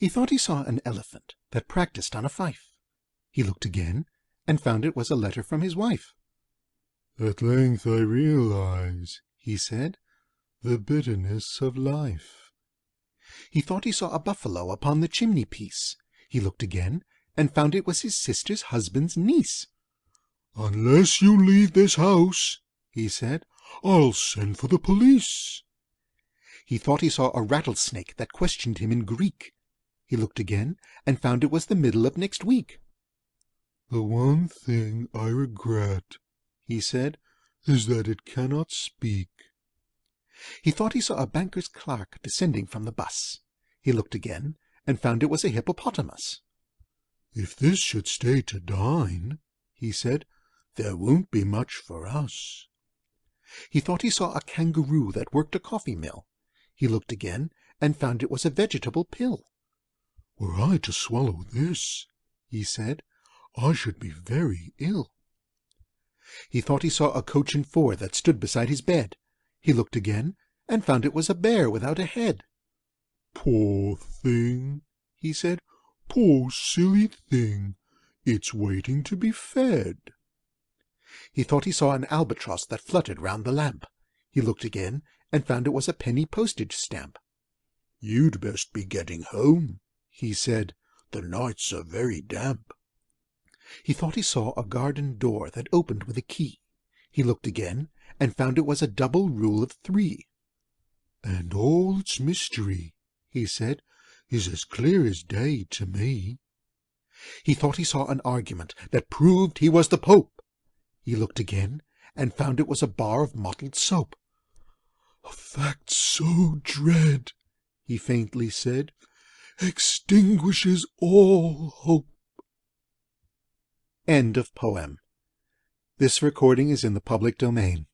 He thought he saw an elephant that practiced on a fife. He looked again, and found it was a letter from his wife. "At length I realize," he said, "the bitterness of life." He thought he saw a buffalo upon the chimney-piece. He looked again, and found it was his sister's husband's niece. "Unless you leave this house," he said, "I'll send for the police." He thought he saw a rattlesnake that questioned him in Greek. He looked again, and found it was the middle of next week. "The one thing I regret," he said, "is that it cannot speak." He thought he saw a banker's clerk descending from the bus. He looked again, and found it was a hippopotamus. "If this should stay to dine," he said, "there won't be much for us." He thought he saw a kangaroo that worked a coffee mill. He looked again, and found it was a vegetable pill. "Were I to swallow this," he said, "I should be very ill." He thought he saw a coach and four that stood beside his bed. He looked again, and found it was a bear without a head. "Poor thing," he said, "poor silly thing, it's waiting to be fed." He thought he saw an albatross that fluttered round the lamp. He looked again, and found it was a penny postage stamp. "You'd best be getting home," he said, "the nights are very damp." He thought he saw a garden door that opened with a key. He looked again, and found it was a double rule of 3. "And all its mystery," he said, "is as clear as day to me." He thought he saw an argument that proved he was the Pope. He looked again, and found it was a bar of mottled soap. "A fact so dread," he faintly said, "extinguishes all hope." End of poem. This recording is in the public domain.